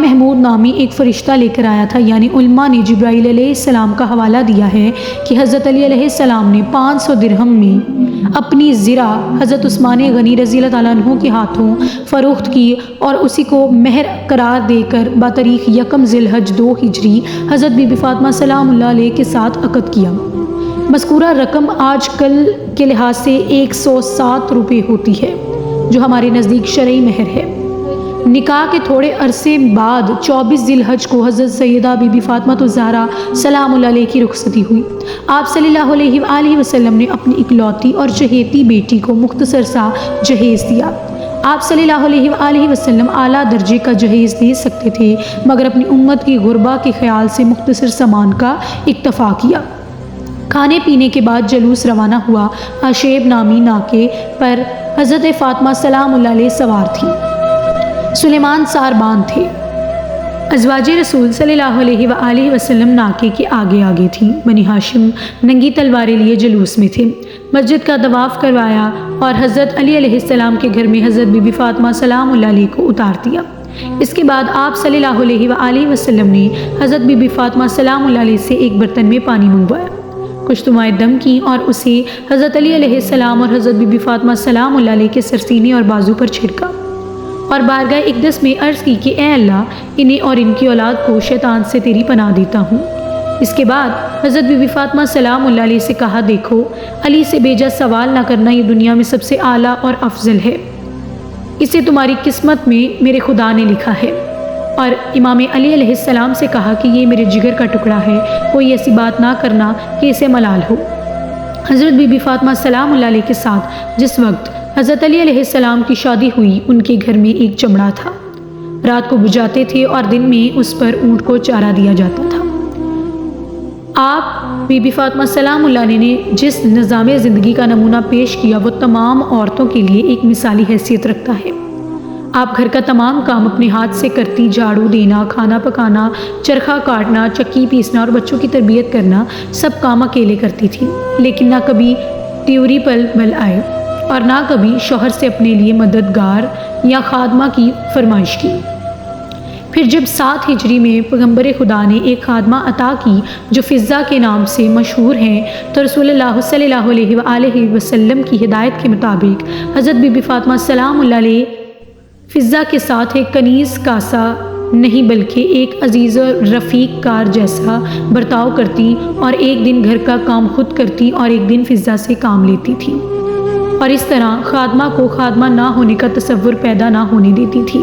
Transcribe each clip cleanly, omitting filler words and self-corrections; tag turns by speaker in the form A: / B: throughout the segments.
A: محمود نامی ایک فرشتہ لے کر آیا تھا، یعنی علماء نے جبرائیل علیہ السلام کا حوالہ دیا ہے کہ حضرت علی علیہ السلام نے 500 درہم میں اپنی زرہ حضرت عثمان غنی رضی اللہ تعالیٰ عنہ کے ہاتھوں فروخت کی اور اسی کو مہر قرار دے کر بتاریخ 1 ذی الحج 2 ہجری حضرت بی بی فاطمہ سلام اللہ علیہ کے ساتھ عقد کیا۔ مذکورہ رقم آج کل کے لحاظ سے 107 روپے ہوتی ہے، جو ہمارے نزدیک شرعی مہر ہے۔ نکاح کے تھوڑے عرصے بعد 24 ذی الحج کو حضرت سیدہ بی بی فاطمہ الزہرا سلام اللہ علیہ کی رخصتی ہوئی۔ آپ صلی اللہ علیہ وآلہ وسلم نے اپنی اکلوتی اور چہیتی بیٹی کو مختصر سا جہیز دیا۔ آپ صلی اللہ علیہ وآلہ وسلم اعلیٰ درجے کا جہیز دے سکتے تھے، مگر اپنی امت کی غربا کے خیال سے مختصر سامان کا اکتفا کیا۔ کھانے پینے کے بعد جلوس روانہ ہوا۔ اشیب نامی ناکے پر حضرت فاطمہ سلام اللہ علیہ سوار تھی، سلیمان ساربان تھے۔ ازواج رسول صلی اللہ علیہ وآلہ وسلم ناکے کے آگے آگے تھیں۔ بنی ہاشم ننگی تلواریں لیے جلوس میں تھے۔ مسجد کا طواف کروایا اور حضرت علی علیہ السلام کے گھر میں حضرت بی بی فاطمہ سلام اللہ علیہ کو اتار دیا۔ اس کے بعد آپ صلی اللہ علیہ وآلہ وسلم نے حضرت بی بی فاطمہ سلام اللہ علیہ سے ایک برتن میں پانی منگوایا، کچھ دمائیں دم کی اور اسے حضرت علی علیہ السلام اور حضرت بی بی فاطمہ سلام اللہ علیہ کے سرسینے اور بازو پر چھڑکا اور بارگاہ اقدس میں عرض کی کہ اے اللہ، انہیں اور ان کی اولاد کو شیطان سے تیری پناہ دیتا ہوں۔ اس کے بعد حضرت بی بی فاطمہ سلام اللہ علیہ سے کہا، دیکھو، علی سے بیجا سوال نہ کرنا یہ دنیا میں سب سے اعلیٰ اور افضل ہے، اسے تمہاری قسمت میں میرے خدا نے لکھا ہے۔ اور امام علی علیہ السلام سے کہا کہ یہ میرے جگر کا ٹکڑا ہے، کوئی ایسی بات نہ کرنا کہ اسے ملال ہو۔ حضرت بی بی فاطمہ سلام اللہ علیہ کے ساتھ جس وقت حضرت علی علیہ السلام کی شادی ہوئی، ان کے گھر میں ایک چمڑا تھا، رات کو بجھاتے تھے اور دن میں اس پر اونٹ کو چارہ دیا جاتا تھا۔ آپ بی بی فاطمہ سلام اللہ علیہ نے جس نظام زندگی کا نمونہ پیش کیا وہ تمام عورتوں کے لیے ایک مثالی حیثیت رکھتا ہے۔ آپ گھر کا تمام کام اپنے ہاتھ سے کرتی، جھاڑو دینا، کھانا پکانا، چرخہ کاٹنا، چکی پیسنا اور بچوں کی تربیت کرنا، سب کام اکیلے کرتی تھی، لیکن نہ کبھی تیوری پل مل آئے اور نہ کبھی شوہر سے اپنے لیے مددگار یا خادمہ کی فرمائش کی۔ پھر جب 7 ہجری میں پیغمبر خدا نے ایک خادمہ عطا کی جو فضہ کے نام سے مشہور ہیں، تو رسول اللہ صلی اللہ علیہ وآلہ وسلم کی ہدایت کے مطابق حضرت بی بی فاطمہ سلام اللہ علیہ فضہ کے ساتھ ایک کنیز کاسا نہیں بلکہ ایک عزیز و رفیق کار جیسا برتاؤ کرتی اور ایک دن گھر کا کام خود کرتی اور ایک دن فضہ سے کام لیتی تھی، اور اس طرح خادمہ کو خادمہ نہ ہونے کا تصور پیدا نہ ہونے دیتی تھی۔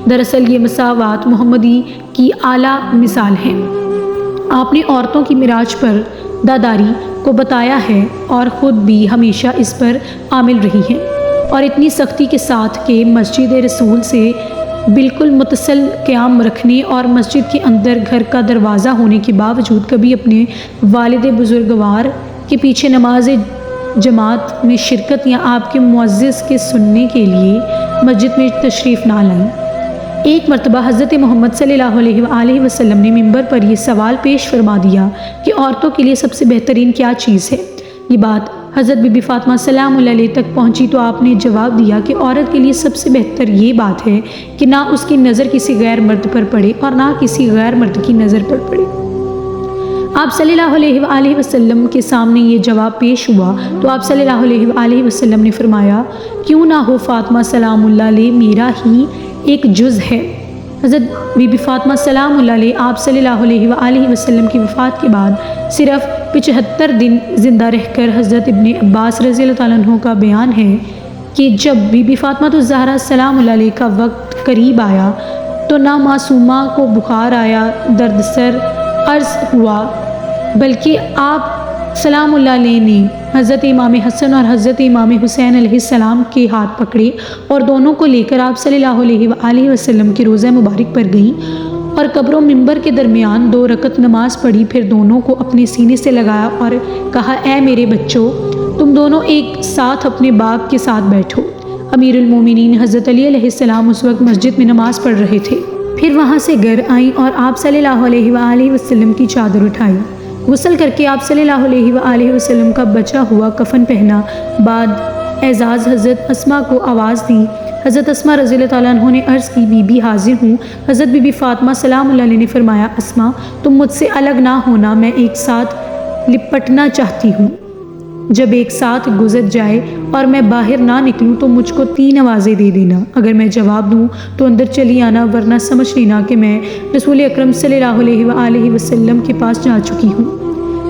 A: دراصل یہ مساوات محمدی کی اعلیٰ مثال ہے۔ آپ نے عورتوں کی معراج پر داداری کو بتایا ہے اور خود بھی ہمیشہ اس پر عامل رہی ہیں، اور اتنی سختی کے ساتھ کہ مسجد رسول سے بالکل متصل قیام رکھنے اور مسجد کے اندر گھر کا دروازہ ہونے کے باوجود کبھی اپنے والد بزرگوار کے پیچھے نماز جماعت میں شرکت یا آپ کے معزز کے سننے کے لیے مسجد میں تشریف نہ لائیں۔ ایک مرتبہ حضرت محمد صلی اللہ علیہ وآلہ وسلم نے منبر پر یہ سوال پیش فرما دیا کہ عورتوں کے لیے سب سے بہترین کیا چیز ہے؟ یہ بات حضرت بی بی فاطمہ سلام اللہ علیہ تک پہنچی تو آپ نے جواب دیا کہ عورت کے لیے سب سے بہتر یہ بات ہے کہ نہ اس کی نظر کسی غیر مرد پر پڑے اور نہ کسی غیر مرد کی نظر پر پڑے۔ آپ صلی اللہ علیہ وآلہ وسلم کے سامنے یہ جواب پیش ہوا تو آپ صلی اللہ علیہ وآلہ وسلم نے فرمایا، کیوں نہ ہو فاطمہ سلام اللہ علیہ میرا ہی ایک جز ہے۔ حضرت بی بی فاطمہ سلام اللہ علیہ آپ صلی اللہ علیہ وآلہ وسلم کی وفات کے بعد صرف 75 دن زندہ رہ کر حضرت ابن عباس رضی اللہ تعالیٰ عنہ کا بیان ہے کہ جب بی بی فاطمہ الزہرا سلام اللہ علیہ کا وقت قریب آیا تو نہ معصومہ کو بخار آیا، درد سر عرض ہوا، بلکہ آپ سلام اللہ علیہ نے حضرت امام حسن اور حضرت امام حسین علیہ السلام کے ہاتھ پکڑے اور دونوں کو لے کر آپ صلی اللہ علیہ وآلہ وسلم کے روضہ مبارک پر گئیں اور قبر و منبر کے درمیان 2 رکعت نماز پڑھی، پھر دونوں کو اپنے سینے سے لگایا اور کہا، اے میرے بچوں، تم دونوں ایک ساتھ اپنے باپ کے ساتھ بیٹھو۔ امیر المومنین حضرت علی علیہ السلام اس وقت مسجد میں نماز پڑھ رہے تھے۔ پھر وہاں سے گھر آئیں اور آپ صلی اللہ علیہ وآلہ وسلم کی چادر اٹھائی، غسل کر کے آپ صلی اللہ علیہ وآلہ وسلم کا بچا ہوا کفن پہنا، بعد اعزاز حضرت اسما کو آواز دی، حضرت اسما رضی اللہ تعالیٰ عنہ نے عرض کی بی بی حاضر ہوں۔ حضرت بی بی فاطمہ سلام اللہ علیہ نے فرمایا اسما تم مجھ سے الگ نہ ہونا، میں ایک ساتھ لپٹنا چاہتی ہوں۔ جب ایک ساتھ گزر جائے اور میں باہر نہ نکلوں تو مجھ کو 3 آوازیں دے دینا، اگر میں جواب دوں تو اندر چلی آنا، ورنہ سمجھ لینا کہ میں رسول اکرم صلی اللہ علیہ وآلہ وسلم کے پاس جا چکی ہوں۔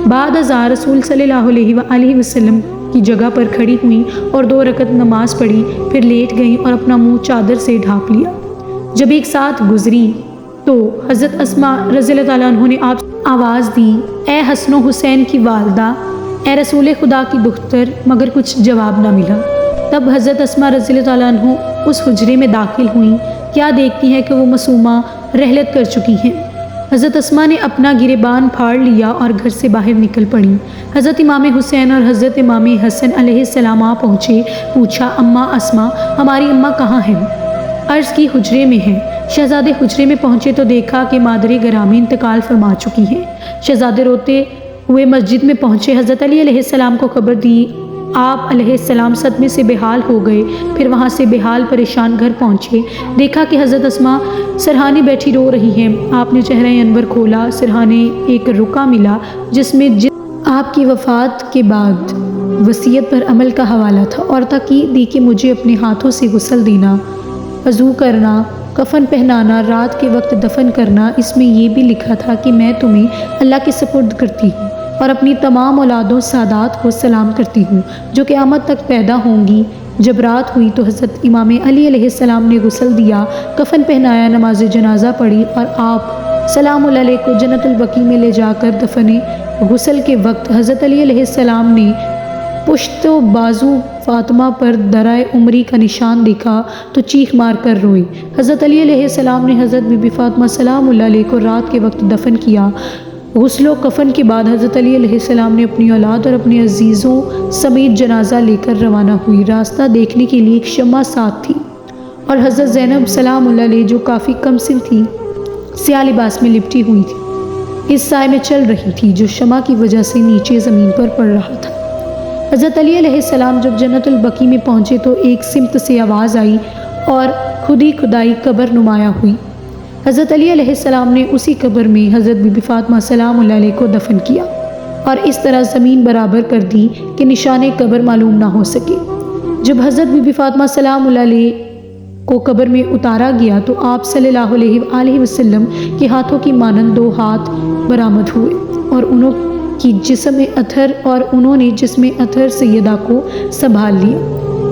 A: بعد ازاں رسول صلی اللہ علیہ وآلہ وسلم کی جگہ پر کھڑی ہوئیں اور 2 رکعت نماز پڑھی، پھر لیٹ گئیں اور اپنا منہ چادر سے ڈھانپ لیا۔ جب ایک ساتھ گزری تو حضرت اسما رضی اللہ تعالیٰ عنہ نے آپ آواز دی اے حسن و حسین کی والدہ، اے رسول خدا کی دختر، مگر کچھ جواب نہ ملا۔ تب حضرت اسما رضی اللہ تعالیٰ عنہ اس حجرے میں داخل ہوئیں، کیا دیکھتی ہیں کہ وہ معصومہ رحلت کر چکی ہیں۔ حضرت اسما نے اپنا گریبان پھاڑ لیا اور گھر سے باہر نکل پڑی۔ حضرت امام حسین اور حضرت امام حسن علیہ السلام آ پہنچے، پوچھا اماں اسما ہماری اماں کہاں ہیں؟ عرض کی حجرے میں ہیں۔ شہزادے حجرے میں پہنچے تو دیکھا کہ مادر گرامی انتقال فرما چکی ہیں۔ شہزادے روتے ہوئے مسجد میں پہنچے، حضرت علی علیہ السلام کو خبر دی، آپ علیہ السلام صدمے سے بحال ہو گئے، پھر وہاں سے بحال پریشان گھر پہنچے، دیکھا کہ حضرت اسما سرہانے بیٹھی رو رہی ہیں۔ آپ نے چہرہ انور کھولا، سرہانے ایک رکا ملا جس میں آپ کی وفات کے بعد وصیت پر عمل کا حوالہ تھا، اور تاکید دی کہ مجھے اپنے ہاتھوں سے غسل دینا، وضو کرنا، کفن پہنانا، رات کے وقت دفن کرنا۔ اس میں یہ بھی لکھا تھا کہ میں تمہیں اللہ کے سپرد کرتی ہوں اور اپنی تمام اولادوں سادات کو سلام کرتی ہوں جو قیامت تک پیدا ہوں گی۔ جب رات ہوئی تو حضرت امام علی علیہ السلام نے غسل دیا، کفن پہنایا، نماز جنازہ پڑھی اور آپ سلام اللہ علیہ کو جنت البقیع میں لے جا کر دفنے۔ غسل کے وقت حضرت علی علیہ السلام نے پشت و بازو فاطمہ پر درائے عمری کا نشان دیکھا تو چیخ مار کر روئی۔ حضرت علی علیہ السلام نے حضرت بی بی فاطمہ سلام اللہ علیہ کو رات کے وقت دفن کیا۔ غسل و کفن کے بعد حضرت علی علیہ السلام نے اپنی اولاد اور اپنے عزیزوں سمیت جنازہ لے کر روانہ ہوئی۔ راستہ دیکھنے کے لیے ایک شمع ساتھ تھی اور حضرت زینب سلام اللہ علیہ جو کافی کم سن تھی، سیاہ لباس میں لپٹی ہوئی تھی، اس سائے میں چل رہی تھی جو شمع کی وجہ سے نیچے زمین پر پڑ رہا تھا۔ حضرت علی علیہ السلام جب جنت البقیع میں پہنچے تو ایک سمت سے آواز آئی اور خودی کھدائی قبر نمایاں ہوئی۔ حضرت علی علیہ السلام نے اسی قبر میں حضرت بی بی فاطمہ سلام اللہ علیہ کو دفن کیا اور اس طرح زمین برابر کر دی کہ نشان قبر معلوم نہ ہو سکے۔ جب حضرت بی بی فاطمہ سلام اللہ علیہ کو قبر میں اتارا گیا تو آپ صلی اللہ علیہ وآلہ وسلم کے ہاتھوں کی مانند 2 ہاتھ برآمد ہوئے اور انہوں نے جسم اطہر سیدہ کو سنبھال لیا۔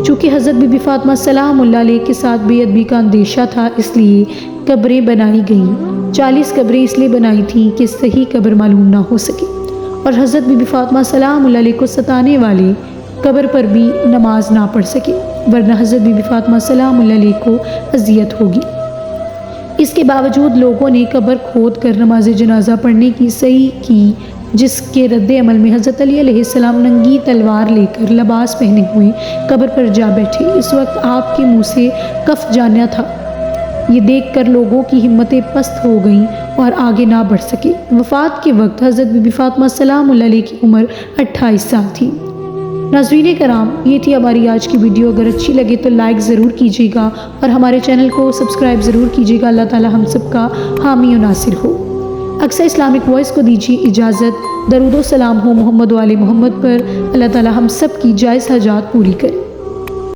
A: چونکہ حضرت بی بی فاطمہ سلام اللہ علیہ کے ساتھ بے ادبی کا اندیشہ تھا، اس لیے قبریں بنائی گئیں۔ 40 قبریں اس لیے بنائی تھیں کہ صحیح قبر معلوم نہ ہو سکے اور حضرت بی بی فاطمہ سلام اللہ علیہ کو ستانے والے قبر پر بھی نماز نہ پڑھ سکے، ورنہ حضرت بی بی فاطمہ سلام اللہ علیہ کو اذیت ہوگی۔ اس کے باوجود لوگوں نے قبر کھود کر نماز جنازہ پڑھنے کی صحیح کی، جس کے رد عمل میں حضرت علی علیہ السلام ننگی تلوار لے کر لباس پہنے ہوئے قبر پر جا بیٹھے۔ اس وقت آپ کے منہ سے کف جانا تھا۔ یہ دیکھ کر لوگوں کی ہمتیں پست ہو گئیں اور آگے نہ بڑھ سکے۔ وفات کے وقت حضرت بی بی فاطمہ سلام اللہ علیہ کی عمر 28 سال تھی۔ ناظرین کرام، یہ تھی ہماری آج کی ویڈیو۔ اگر اچھی لگے تو لائک ضرور کیجیے گا اور ہمارے چینل کو سبسکرائب ضرور کیجیے گا۔ اللہ تعالی ہم سب کا حامی و ناصر ہو۔ اقصی اسلامک وائس کو دیجیے اجازت۔ درود و سلام ہو محمد و آل محمد پر۔ اللہ تعالی ہم سب کی جائز حاجات پوری کرے۔